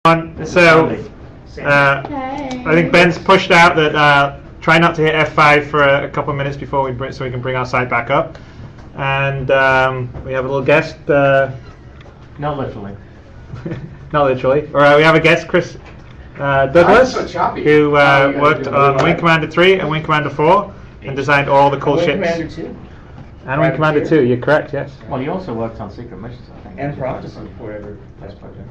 So, I think Ben's pushed out that try not to hit F5 for a couple of minutes before so we can bring our site back up. And we have a little guest. Not literally. Not literally. All right, we have a guest, Chris Douglas, who worked on Wing Commander 3 and Wing Commander 4 and designed all the cool ships. Wing Commander 2. And Wing Commander 2, you're correct, yes. Well, you also worked on Secret Missions, I think. And Prophecy, whatever that's project.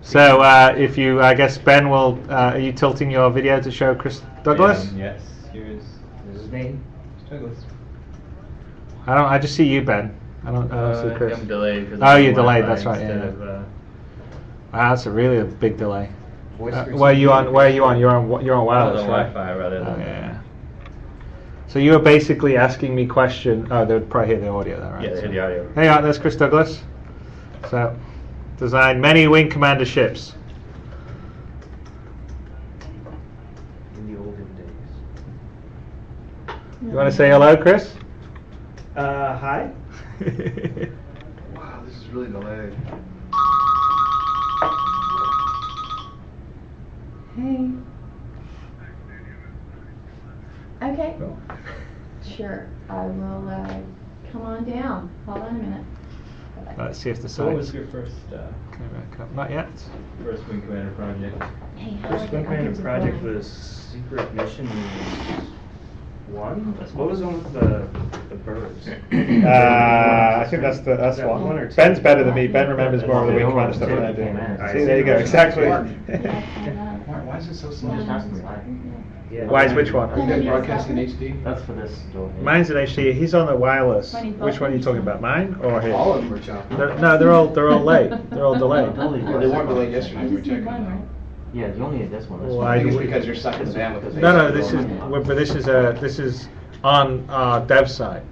So, if you, I guess Ben will, are you tilting your video to show Chris Douglas? Yes, here's His name. Douglas. I just see you, Ben. I don't see Chris. I'm delayed. Oh, you're delayed, that's right, yeah. Of, Wow, that's a really big delay. Voice Where are you on? Where are you on? You're on wireless, the right? Wi-Fi rather than. Oh, yeah. So you were basically asking me question. Oh, they would probably hear the audio, though, right? Yeah, they hear the audio. Hey, there's Chris Douglas. So, designed many Wing Commander ships. In the olden days. You want to say hello, Chris? Hi. Wow, this is really delayed. Hey. Okay. Sure. I will come on down. Hold on a minute. Let's see if the So what site. was your first Not yet. Wing Commander project? Hey, how First Wing Commander project was Secret Missions 1? What was the one with the birds? I think that's that one. one or two? Ben's better than me. Ben remembers more of the Wing Commander stuff than I do. See, there you go. Exactly. Why is it so slow? Just ask me why. Yeah. Why is which one? Are you guys broadcasting HD? That's for this door here. Mine's in HD. He's on the wireless. Which one are you talking about? Mine or his? All of them were choppy. They're all late. They're all delayed. Well, they weren't delayed yesterday. We were checking them. Yeah, you only need this one. This Well, one. I think it's because you're sucking the bandwidth. No, this is on our dev site.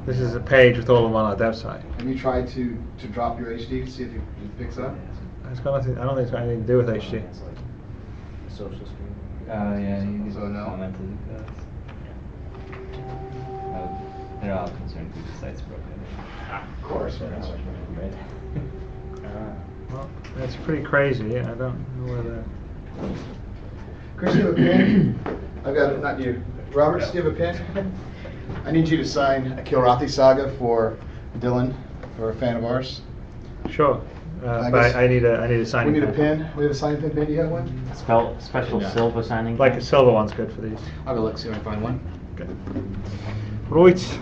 This is a page with all of them on our dev site. Have you tried to drop your HD to see if it picks up? It's got nothing. I don't think it's got anything to do with HD. Social stream. Yeah, you So no. commented they're all concerned because the site's broken. Of course. Right? Well, that's pretty crazy. I don't know whether. Chris, do you have a pen? I've got it, not you. Robert, do you have a pen? I need you to sign a Kilrathi saga for Dylan, for a fan of ours. Sure. I But guess I need a We signing need a pen. We have a signing pen. Ben, do you have one? Special Yeah. silver signing. Like a silver one's good for these. I'll go look, see if I can find one. Okay. Right.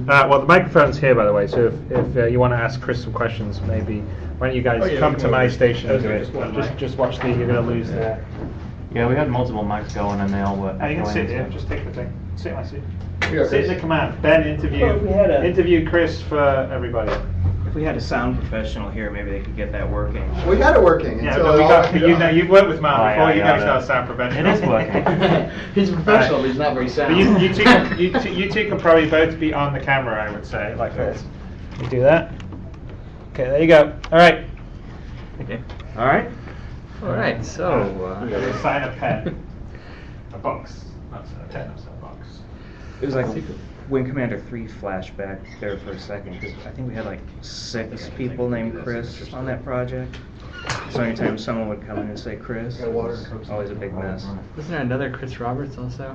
Well, the microphone's here, by the way. So if you want to ask Chris some questions, maybe why don't you guys Oh, yeah, come we to can my over. station and do Okay, it? just one Just, mic. just watch the. You're gonna lose that. Yeah, we had multiple mics going and they all were. You can going sit into here. it. Just take the thing. Sit in my seat. Here, Sit in Chris. the command. Ben, interview. Well, if we had a- Interview Chris for everybody. If we had a sound professional here, maybe they could get that working. We got it working. Yeah, until but we all- got. You've worked with Mark Oh, before. yeah, You yeah, guys yeah. know how to sound professional. It is working. He's professional, but he's not very But sound. you two can probably both be on the camera, I would say, like this. You do that. Okay, there you go. All right. Okay. All right. All right. So. Sign a pen. A box. Not a pen, it's a box. It was like Wing Commander 3 flashback there for a second, because I think we had like 6 people named Chris on that project. So anytime someone would come in and say Chris, Got water? always a big mess. Wasn't there another Chris Roberts also?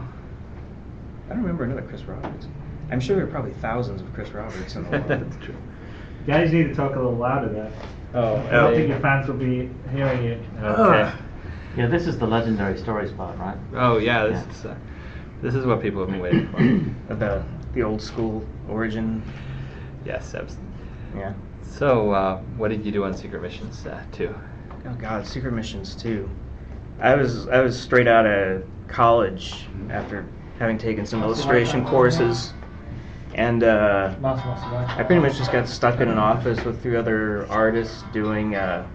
I don't remember another Chris Roberts. I'm sure there are probably thousands of Chris Roberts in the world. That's true. You guys need to talk a little louder there. Oh, I don't think your fans will be hearing you. Okay. Yeah, this is the legendary stories part, right? Oh yeah, Yeah. This is what people have been waiting for. the old school origin. Yes, absolutely. Yeah. So, what did you do on Secret Missions 2? Oh God, Secret Missions 2. I was straight out of college after having taken some illustration courses, and I pretty much just got stuck in an office with 3 other artists doing Hey,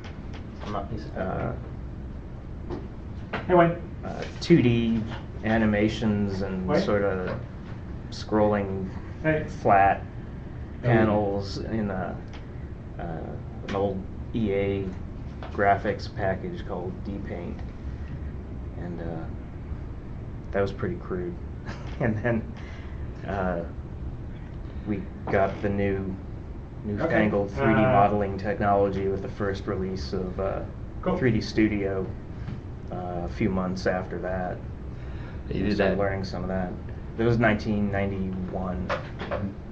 Wayne. 2D animations and Wait. sort of scrolling Hey. flat panels in an old EA graphics package called D-Paint, and that was pretty crude. And then we got the new newfangled 3D modeling technology with the first release of Cool. 3D Studio a few months after that. You did Started that. learning some of that. It was 1991.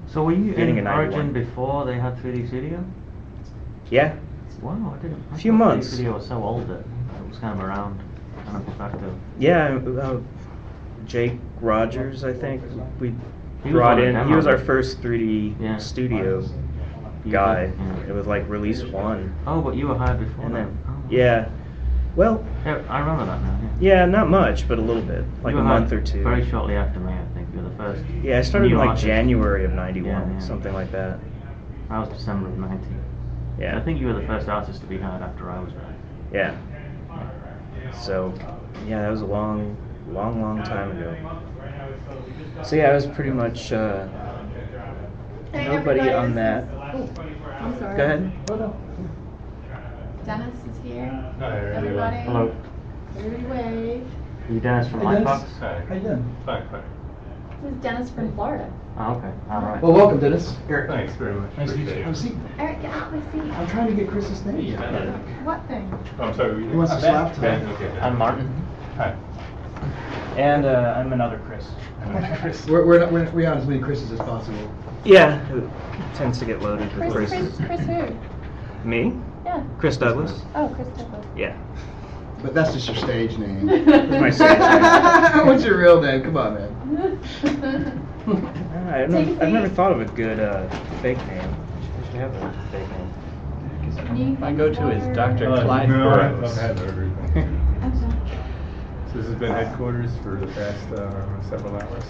So were you Beginning in of Origin 91. before they had 3D Studio? Yeah. Wow, I didn't. I Few thought months. 3D Studio was so old that it was kind of around, kind of effective. Yeah, Jake Rogers, I think, we He was brought on the in. He demo. was our first 3D Yeah. Studio You guy. did, yeah. It was like release 1. Oh, but you were hired before And that. then, Oh. yeah. Well, Yeah, I remember that now. Yeah. yeah, not much, but a little bit, like You a were month hired or two. Very shortly after me, I think. You were the first. Yeah, I started in new like artist. January of 91, Yeah, yeah. something like that. I was December of 90. Yeah. I think you were the first artist to be hired after I was hired. Yeah. So, yeah, that was a long time ago. So yeah, I was pretty much Hey, nobody everybody, on this that. is- I'm sorry. Go ahead. Dennis is here. Hi, Everybody. Hello. Everybody wave. You Dennis from Hey, Dennis. Lightbox? Hi. How you doing? Fine, fine. This is Dennis from Florida. Oh, okay. All right. Well, welcome, Dennis. Eric. Thanks very much. Nice to meet Appreciate you. it. Have a seat. Eric, get out of my seat. I'm trying to get Chris's thing. What thing? Oh, I'm sorry. He wants to slap Ben, tonight. okay. I'm Martin. Hi. And I'm another Chris. We have as many Chris's as possible. Yeah, who tends to get loaded with Chris Chris. who? Me? Yeah. Chris Douglas? Oh, Chris Douglas. Yeah. But that's just your stage name. My stage name. What's your real name? Come on, man. I've Take a never, I've never seat. thought of a good fake name. I should have a fake name. My go-to is Dr. Oh, Clyde no, Burrows. I've had everything. Okay. So this has been headquarters for the past several hours.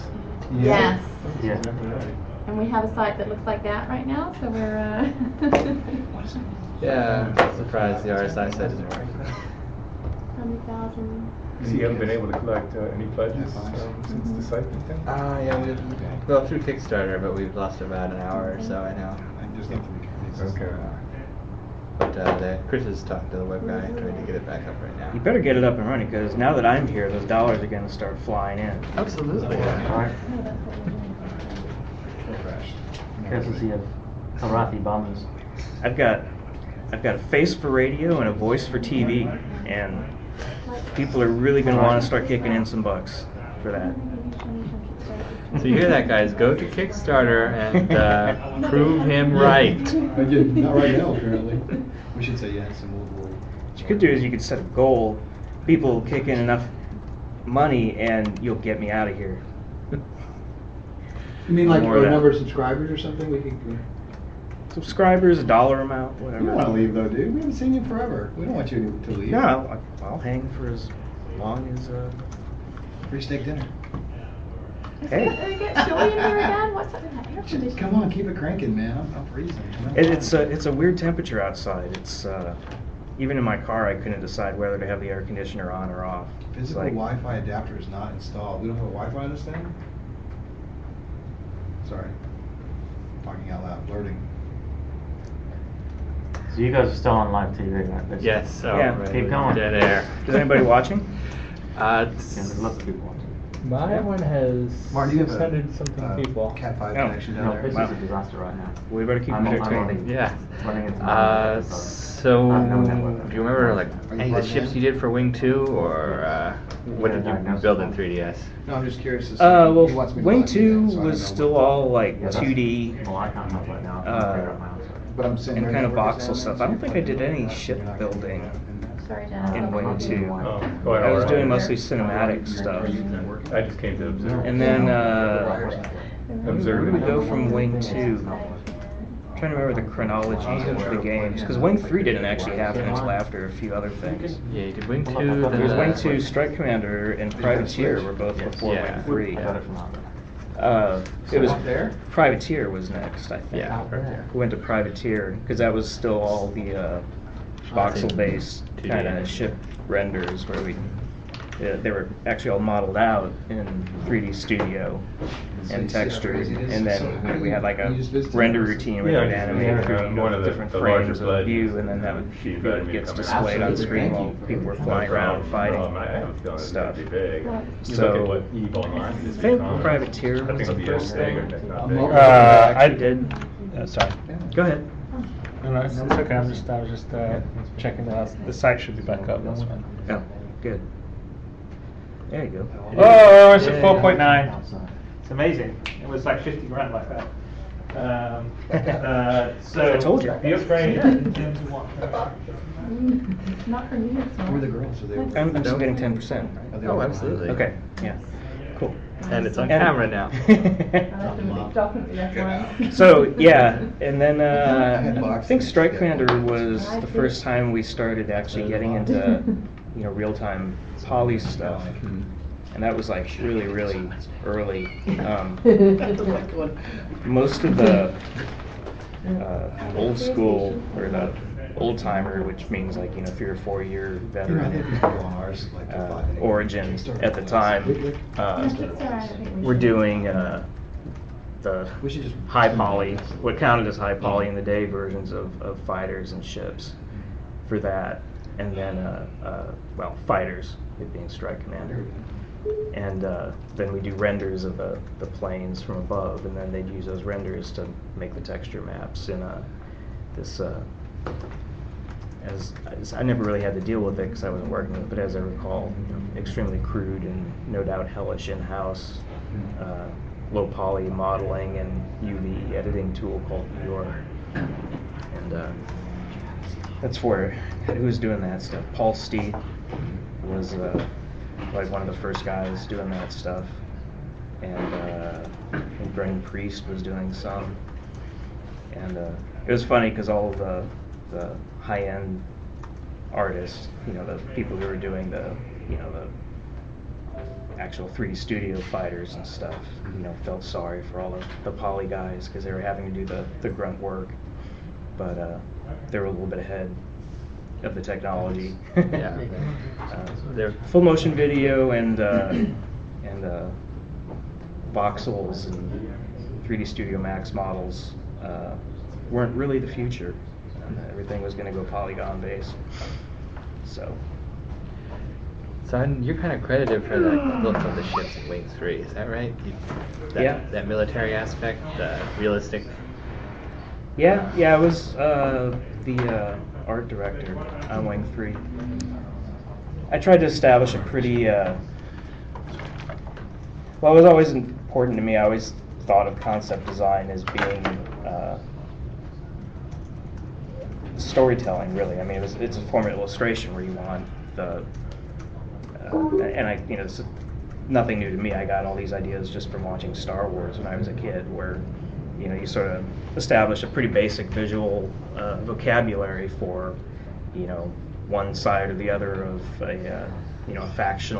Yes. Yeah. And we have a site that looks like that right now, so we're, Yeah, I'm surprised the RSI site isn't working. 100,000. So you haven't been able to collect any pledges since the site and thing? Yeah, well, through Kickstarter, but we've lost about an hour or so, I know. Okay. But Chris is talking to the web guy, trying to get it back up right now. You better get it up and running, because now that I'm here, those dollars are going to start flying in. Absolutely. All right. No, that's what we're doing. Courtesy of Karathi bombers. I've got a face for radio and a voice for TV, and people are really going to want to start kicking in some bucks for that. So you hear that, guys? Go to Kickstarter and prove him right. Not right now, apparently. We should say yes, and we'll What you could do is you could set a goal. People kick in enough money, and you'll get me out of here. You mean like More of a that. number of subscribers or something? We can. Subscribers, a dollar amount, You whatever. don't want to leave though, dude. We haven't seen you forever. We don't want you to leave. No, I'll hang for as long as. Free steak dinner. Hey. Is it get chilly in here again? What's up with that air conditioning? Come on, keep it cranking, man. I'm freezing. It's a weird temperature outside. It's even in my car I couldn't decide whether to have the air conditioner on or off. It's Physical like, Wi-Fi adapter is not installed. We don't have a Wi-Fi on this thing? Sorry. Talking out loud, blurting. So you guys are still on live TV, right? That's- Yes, so Yeah. Keep going. Dead air. is anybody watching? Yeah, there's lots of people watching. My one has Martin, do you have 600 something people. Cat 5 No. connection down No, there? this Wow. is a disaster right now. We better keep I'm it only entertaining. Yeah. running into my So, I have no network. do you remember like Are you any of the plugged ships in? you did for Wing 2, or what Yeah, did you diagnosis. build in 3DS? No, I'm just curious. To see. Well, He wants me to Wing let you 2 in, so I don't was know still what- all like Yeah, that's- 2D Well, I can't help right now. I'm Uh, trying to figure out my own stuff. But I'm saying and their kind of network is voxel down stuff. there, I don't so think you I did probably any not- ship you're not gonna building get that. Sorry, Dennis. in Wing 2. Oh, go ahead. I was all doing right. mostly cinematic stuff. I just came to observe. And then, where Observe did we it. go from Wing 2? I'm trying to remember the chronology of the games, because Wing 3 didn't actually happen until after a few other things. Yeah, you did Wing 2. There was Wing 2, Strike Commander, and Privateer were both before Yeah. Wing 3. I got it from Albert. It was up there? Privateer was next, I think. Yeah. We went to Privateer because that was still all the voxel-based 2D kind animation. of ship renders where they were actually all modeled out in 3D Studio and textured, and then we had like a render routine where Yeah, we'd animate through one of different the larger frames of pledges. view, and then that would She invited me to gets come in. displayed on Absolutely. screen while Thank you. people were No flying around problem. fighting I have a feeling it's stuff. gonna be big. What? You So, look at what Eve Online is. I think common. Privateer I think was it'll the be as first big thing. or if not bigger. I did. Sorry. Go ahead. No, it's okay. I was just checking the site should be back up. That's fine. Oh, good. There you go. Oh, it's at 4.9. It's amazing. It was like 50 grand like that. So I told you. The upgrade in terms of what? Not for me, it's not. Who are the girls? Are they? I'm still getting 10%, right? Are they Oh, all- absolutely. Okay, yeah, cool. And it's on camera now. So yeah, and then I think Strike Commander was the first time we started actually getting into real-time poly stuff, and that was like really early. Most of the old school or the old timer, which means like 3 or 4 year veteran origin at the time, we're doing the high poly, what counted as high poly in the day versions of fighters and ships for that, and then well, fighters, it being Strike Commander. And then we do renders of the planes from above, and then they'd use those renders to make the texture maps in this. As I never really had to deal with it because I wasn't working with it, but as I recall, extremely crude and no doubt hellish in-house low poly modeling and UV editing tool called Meteor. And that's where who was doing that stuff. Paul Stee was like one of the first guys doing that stuff, and I think Brendan Priest was doing some. And it was funny because all of the high-end artists, the people who were doing the actual 3D studio fighters and stuff, felt sorry for all the poly guys because they were having to do the grunt work, but they were a little bit ahead of the technology. Yeah. Their full motion video and voxels and 3D Studio Max models weren't really the future. Everything was going to go polygon based. So you're kind of credited for the look of the ships in Wing 3, is that right? That military aspect, the realistic. Yeah, I was the art director on Wing 3. I tried to establish a pretty, well, it was always important to me. I always thought of concept design as being storytelling, really. I mean, it's a form of illustration where you want the, and it's nothing new to me. I got all these ideas just from watching Star Wars when I was a kid, where you sort of establish a pretty basic visual vocabulary for one side or the other of a factional